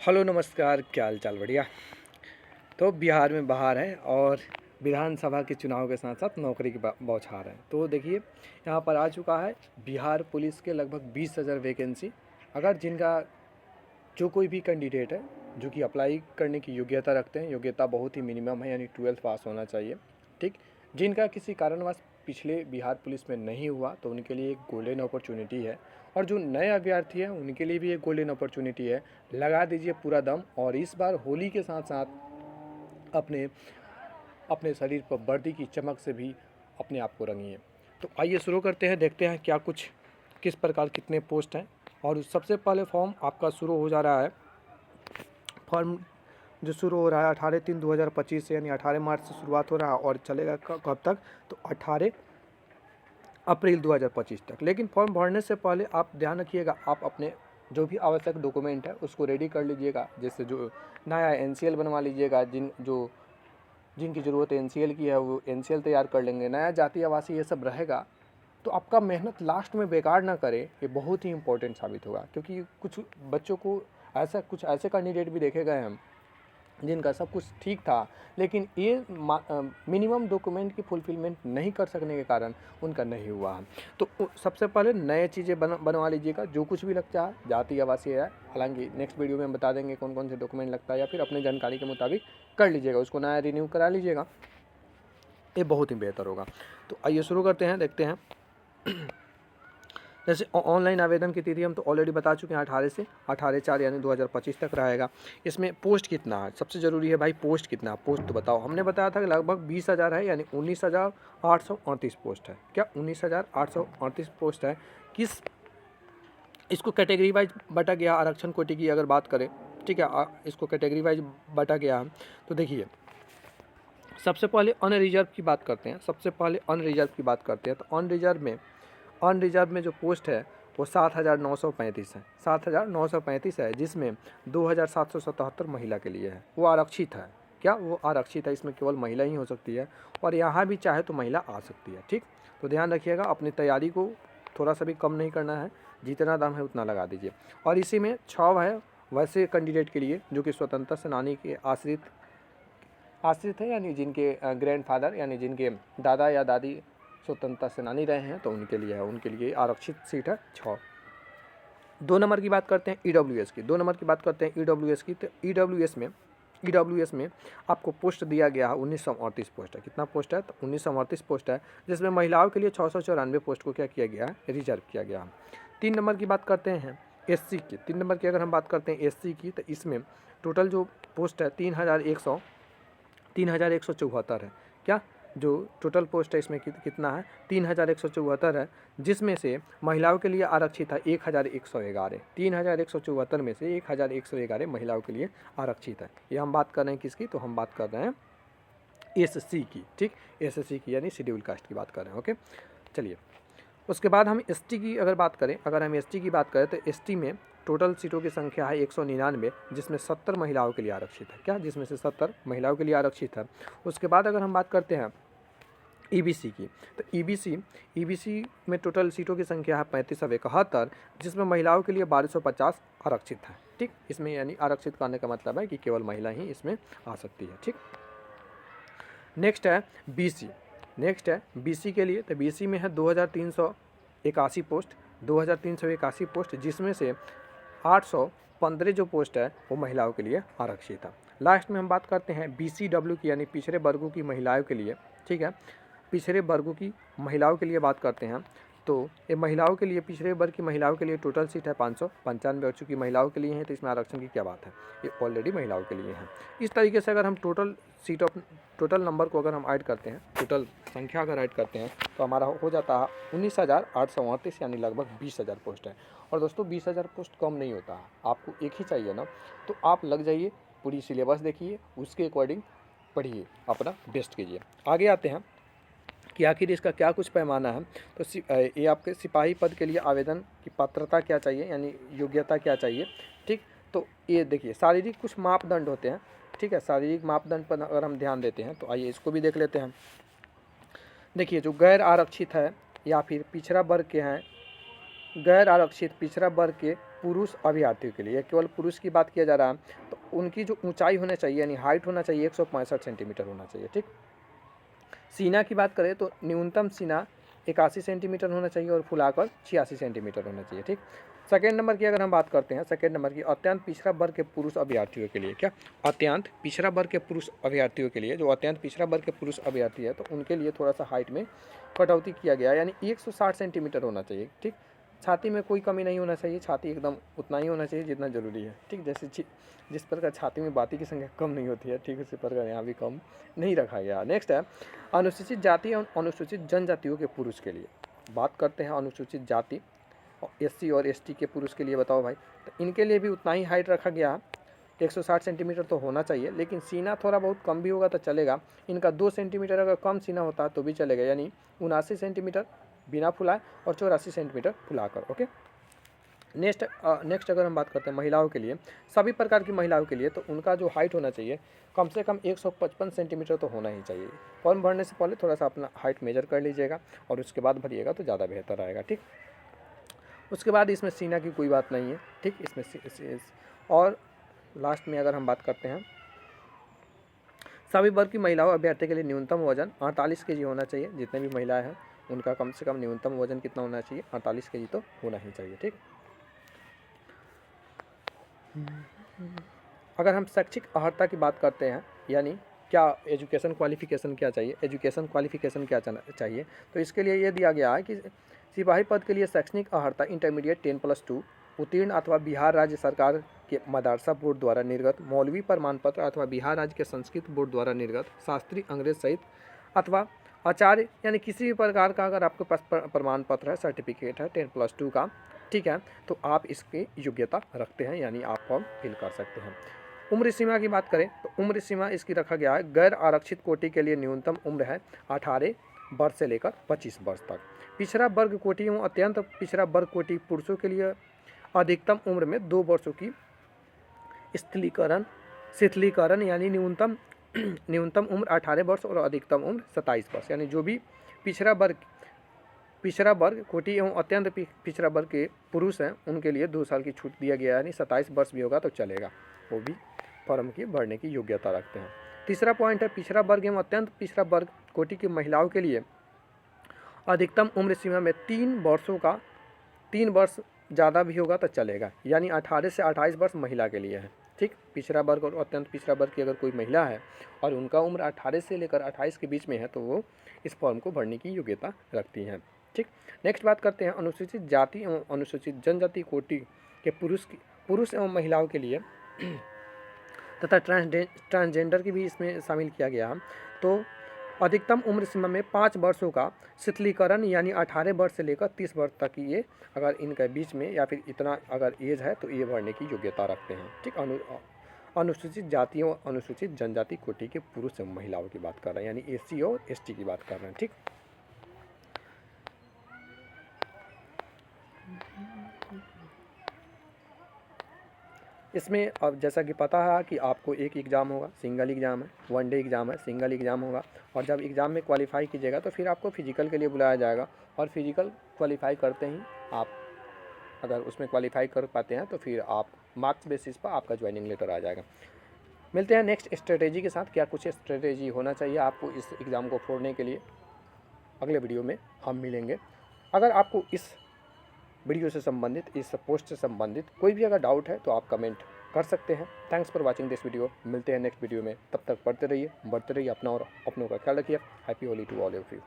Hello नमस्कार, क्या हाल चाल? बढ़िया। तो बिहार में बहार है और विधानसभा के चुनाव के साथ साथ नौकरी की बौछार है। तो देखिए, यहाँ पर आ चुका है बिहार पुलिस के लगभग 20,000 वैकेंसी। अगर जिनका जो कोई भी कैंडिडेट है जो कि अप्लाई करने की योग्यता रखते हैं, योग्यता बहुत ही मिनिमम है, यानी 12th पास होना चाहिए। ठीक, जिनका किसी कारणवश पिछले बिहार पुलिस में नहीं हुआ तो उनके लिए एक गोल्डन अपॉर्चुनिटी है, और जो नए अभ्यर्थी हैं उनके लिए भी एक गोल्डन अपॉर्चुनिटी है। लगा दीजिए पूरा दम, और इस बार होली के साथ साथ अपने अपने शरीर पर वर्दी की चमक से भी अपने आप को रंगिए। तो आइए शुरू करते हैं, देखते हैं क्या कुछ, किस प्रकार कितने पोस्ट हैं। और सबसे पहले फॉर्म आपका शुरू हो जा रहा है। फॉर्म जो शुरू हो रहा है 18/3/2025 से, यानी 18 मार्च से शुरुआत हो रहा है और चलेगा कब तक, तो 18 अप्रैल 2025 तक। लेकिन फॉर्म भरने से पहले आप ध्यान रखिएगा, आप अपने जो भी आवश्यक डॉक्यूमेंट है उसको रेडी कर लीजिएगा। जैसे जो नया एनसीएल बनवा लीजिएगा, जिनकी ज़रूरत एनसीएल की है वो एनसीएल तैयार कर लेंगे। नया जाति आवासीय ये सब रहेगा, तो आपका मेहनत लास्ट में बेकार ना करे, ये बहुत ही इंपॉर्टेंट साबित होगा। क्योंकि कुछ बच्चों को कुछ ऐसे कैंडिडेट भी देखे गए हैं जिनका सब कुछ ठीक था, लेकिन ये मिनिमम डॉक्यूमेंट की फुलफिलमेंट नहीं कर सकने के कारण उनका नहीं हुआ है। तो सबसे पहले नए चीज़ें बनवा लीजिएगा, जो कुछ भी लगता है जाति आवासीय है। हालांकि नेक्स्ट वीडियो में हम बता देंगे कौन कौन से डॉक्यूमेंट लगता है, या फिर अपनी जानकारी के मुताबिक कर लीजिएगा, उसको नया रिन्यू करा लीजिएगा, ये बहुत ही बेहतर होगा। तो आइए शुरू करते हैं, देखते हैं। जैसे ऑनलाइन आवेदन की तिथि हम तो ऑलरेडी बता चुके हैं, 18 से 18/4 यानी 2025 तक रहेगा। इसमें पोस्ट कितना है, सबसे ज़रूरी है भाई, पोस्ट कितना है, पोस्ट तो बताओ। हमने बताया था कि लगभग 20,000 है, यानी 19,838 पोस्ट है। क्या 19,838 पोस्ट है? किस इसको कैटेगरी वाइज बांटा गया, आरक्षण कोटि की अगर बात करें, ठीक है, इसको कैटेगरी वाइज बांटा गया है। तो देखिए, सबसे पहले अनरिजर्व की बात करते हैं। तो अनरिजर्व में जो पोस्ट है वो 7,935 है। 7,935 है, जिसमें 2,777 महिला के लिए है। वो आरक्षित है। क्या वो आरक्षित है? इसमें केवल महिला ही हो सकती है, और यहाँ भी चाहे तो महिला आ सकती है। ठीक, तो ध्यान रखिएगा, अपनी तैयारी को थोड़ा सा भी कम नहीं करना है, जितना दाम है उतना लगा दीजिए। और इसी में 6 है वैसे कैंडिडेट के लिए जो कि स्वतंत्रता सेनानी के आश्रित है, यानी जिनके ग्रैंडफादर यानी जिनके दादा या दादी स्वतंत्रता सेनानी रहे हैं, तो उनके लिए है, उनके लिए आरक्षित सीट है 6। 2 नंबर की बात करते हैं ईडब्ल्यूएस की। 2 नंबर की बात करते हैं ईडब्ल्यूएस की। तो ईडब्ल्यूएस में आपको पोस्ट दिया गया है 1938 पोस्ट है। कितना पोस्ट है? तो 1938 पोस्ट है, जिसमें महिलाओं के लिए 694 पोस्ट को क्या किया गया है? रिजर्व किया गया है। 3 नंबर की बात करते हैं एससी की। 3 नंबर की अगर हम बात करते हैं एससी की, तो इसमें टोटल जो पोस्ट है 3,174 है। क्या जो टोटल पोस्ट है इसमें कितना है? 3,174 है, जिसमें से महिलाओं के लिए आरक्षित है 1,111। 3,174 में से 1,111 महिलाओं के लिए आरक्षित है। ये हम बात कर रहे हैं किसकी? तो हम बात कर रहे हैं एससी की। ठीक, एससी की यानी शेड्यूल कास्ट की बात कर रहे हैं। ओके, चलिए उसके बाद हम एसटी की अगर बात करें, तो एसटी में टोटल सीटों की संख्या है 199, जिसमें 70 महिलाओं के लिए आरक्षित है। क्या? जिसमें से 70 महिलाओं के लिए आरक्षित है। उसके बाद अगर हम बात करते हैं ईबीसी की, तो ईबीसी में टोटल सीटों की संख्या है 3571, जिसमें महिलाओं के लिए 1250 आरक्षित है। ठीक, इसमें यानी आरक्षित करने का मतलब है कि केवल महिला ही इसमें आ सकती है। ठीक, नेक्स्ट है बीसी के लिए। तो बीसी में है 2,381 पोस्ट, जिसमें से 815 जो पोस्ट है वो महिलाओं के लिए आरक्षित है। लास्ट में हम बात करते हैं बीसीडब्ल्यू की, यानी पिछड़े वर्गों की महिलाओं के लिए। ठीक है, पिछड़े वर्गों की महिलाओं के लिए बात करते हैं, तो ये महिलाओं के लिए, पिछड़े वर्ग की महिलाओं के लिए टोटल सीट है 595, और चूँकि महिलाओं के लिए हैं तो इसमें आरक्षण की क्या बात है, ये ऑलरेडी महिलाओं के लिए हैं। इस तरीके से अगर हम टोटल नंबर को अगर हम ऐड करते हैं, टोटल संख्या अगर ऐड करते हैं, तो हमारा हो जाता है 19,838, यानी लगभग 20,000 पोस्ट है। और दोस्तों 20,000 पोस्ट कम नहीं होता है, आपको एक ही चाहिए ना, तो आप लग जाइए, पूरी सिलेबस देखिए, उसके अकॉर्डिंग पढ़िए, अपना बेस्ट कीजिए। आगे आते हैं कि आखिर इसका क्या कुछ पैमाना है। तो ये आपके सिपाही पद के लिए आवेदन की पात्रता क्या चाहिए, यानी योग्यता क्या चाहिए। ठीक, तो ये देखिए शारीरिक कुछ मापदंड होते हैं। ठीक है, शारीरिक मापदंड पर अगर हम ध्यान देते हैं, तो आइए इसको भी देख लेते हैं। देखिए, जो गैर आरक्षित है या फिर पिछड़ा वर्ग के हैं, गैर आरक्षित पिछड़ा वर्ग के पुरुष अभ्यर्थियों के लिए, ये केवल पुरुष की बात किया जा रहा है, तो उनकी जो ऊंचाई होना चाहिए यानी हाइट होना चाहिए 165 सेंटीमीटर होना चाहिए। ठीक। सीना की बात करें तो न्यूनतम सीना 81 सेंटीमीटर होना चाहिए और फुलाकर 86 सेंटीमीटर होना चाहिए। ठीक। सेकेंड नंबर की अगर हम बात करते हैं, सेकेंड नंबर की अत्यंत पिछड़ा वर्ग के पुरुष अभ्यर्थियों के लिए, क्या अत्यंत पिछड़ा वर्ग के पुरुष अभ्यर्थियों के लिए, जो अत्यंत पिछड़ा वर्ग के पुरुष अभ्यर्थी है तो उनके लिए थोड़ा सा हाइट में कटौती किया गया है, यानी 160 सेंटीमीटर होना चाहिए। ठीक। छाती में कोई कमी नहीं होना चाहिए, छाती एकदम उतना ही होना चाहिए जितना ज़रूरी है। ठीक। जैसे जिस प्रकार छाती में बाती की संख्या कम नहीं होती है, ठीक उसी प्रकार यहाँ भी कम नहीं रखा गया। नेक्स्ट है अनुसूचित जाति और अनुसूचित जनजातियों के पुरुष के लिए। बात करते हैं अनुसूचित जाति SC और ST के पुरुष के लिए, बताओ भाई। तो इनके लिए भी उतना ही हाइट रखा गया है, 160 सेंटीमीटर तो होना चाहिए, लेकिन सीना थोड़ा बहुत कम भी होगा तो चलेगा। इनका 2 सेंटीमीटर अगर कम सीना होता है तो भी चलेगा, यानी 79 सेंटीमीटर बिना फुलाए और 84 सेंटीमीटर फुलाकर। ओके। नेक्स्ट अगर हम बात करते हैं महिलाओं के लिए, सभी प्रकार की महिलाओं के लिए, तो उनका जो हाइट होना चाहिए कम से कम 155 सेंटीमीटर तो होना ही चाहिए। फॉर्म भरने से पहले थोड़ा सा अपना हाइट मेजर कर लीजिएगा और उसके बाद भरिएगा तो ज़्यादा बेहतर आएगा। ठीक। उसके बाद इसमें सीना की कोई बात नहीं है। ठीक। इसमें और लास्ट में अगर हम बात करते हैं, सभी वर्ग की महिलाओं अभ्यर्थी के लिए न्यूनतम वजन 48 kg होना चाहिए। जितने भी महिलाएं हैं उनका कम से कम न्यूनतम वजन कितना होना चाहिए, 48 kg तो होना ही चाहिए। ठीक। अगर हम शैक्षिक अर्हता की बात करते हैं, यानी क्या एजुकेशन क्वालिफिकेशन क्या चाहिए, एजुकेशन क्वालिफिकेशन क्या चाहिए, तो इसके लिए ये दिया गया है कि सिपाही पद के लिए शैक्षणिक अर्हता इंटरमीडिएट 10+2 उत्तीर्ण अथवा बिहार राज्य सरकार के मदरसा बोर्ड द्वारा निर्गत मौलवी प्रमाण पत्र अथवा बिहार राज्य के संस्कृत बोर्ड द्वारा निर्गत शास्त्री अंग्रेज सहित अथवा आचार्य, यानी किसी भी प्रकार का अगर आपके पास प्रमाण पत्र है, सर्टिफिकेट है 10+2 का, ठीक है, तो आप इसकी योग्यता रखते हैं, यानी आप फॉर्म फिल कर सकते हैं। उम्र सीमा की बात करें तो उम्र सीमा इसकी रखा गया है, गैर आरक्षित कोटि के लिए न्यूनतम उम्र है 18 वर्ष से लेकर 25 वर्ष तक। पिछड़ा वर्ग कोटि एवं अत्यंत पिछड़ा वर्ग कोटि पुरुषों के लिए अधिकतम उम्र में 2 वर्षों की शिथिलीकरण यानी न्यूनतम उम्र 18 वर्ष और अधिकतम उम्र 27 वर्ष, यानी जो भी पिछड़ा वर्ग कोटि एवं अत्यंत पिछड़ा वर्ग के पुरुष हैं उनके लिए 2 साल की छूट दिया गया है, यानी 27 वर्ष भी होगा तो चलेगा, वो भी फॉर्म की भरने की योग्यता रखते हैं। तीसरा पॉइंट है पिछड़ा वर्ग एवं अत्यंत पिछड़ा वर्ग कोटि की महिलाओं के लिए अधिकतम उम्र सीमा में 3 वर्ष ज़्यादा भी होगा तो चलेगा, यानी 18 से 28 वर्ष महिला के लिए है। ठीक। पिछड़ा वर्ग और अत्यंत पिछड़ा वर्ग की अगर कोई महिला है और उनका उम्र 18 से लेकर 28 के बीच में है तो वो इस फॉर्म को भरने की योग्यता रखती हैं। ठीक। नेक्स्ट बात करते हैं अनुसूचित जाति एवं अनुसूचित जनजाति कोटि के पुरुष एवं महिलाओं के लिए तथा ट्रांसजेंडर की भी इसमें शामिल किया गया। तो अधिकतम उम्र सीमा में 5 वर्षों का शिथिलीकरण, यानी 18 वर्ष से लेकर 30 वर्ष तक की ये अगर इनके बीच में या फिर इतना अगर एज है तो ये भरने की योग्यता रखते हैं। ठीक। अनुसूचित जातियों अनुसूचित जनजाति कोटि के पुरुष एवं महिलाओं की बात कर रहे हैं, यानी SC और ST की बात कर रहे हैं। ठीक। इसमें अब जैसा कि पता है कि आपको एक एग्ज़ाम होगा, सिंगल एग्ज़ाम है, 1 डे एग्ज़ाम है, सिंगल एग्ज़ाम होगा, और जब एग्ज़ाम में क्वालिफाई कीजिएगा तो फिर आपको फिजिकल के लिए बुलाया जाएगा, और फिजिकल क्वालिफाई करते ही आप अगर उसमें क्वालिफाई कर पाते हैं तो फिर आप मार्क्स बेसिस पर आपका ज्वाइनिंग लेटर आ जाएगा। मिलते हैं नेक्स्ट स्ट्रेटेजी के साथ, क्या कुछ स्ट्रेटेजी होना चाहिए आपको इस एग्ज़ाम को फोड़ने के लिए, अगले वीडियो में हम मिलेंगे। अगर आपको इस वीडियो से संबंधित, इस पोस्ट से संबंधित कोई भी अगर डाउट है तो आप कमेंट कर सकते हैं। Thanks for watching this video. मिलते हैं नेक्स्ट वीडियो में, तब तक पढ़ते रहिए, बढ़ते रहिए, अपना और अपनों का ख्याल रखिए। Happy Holi to all of you.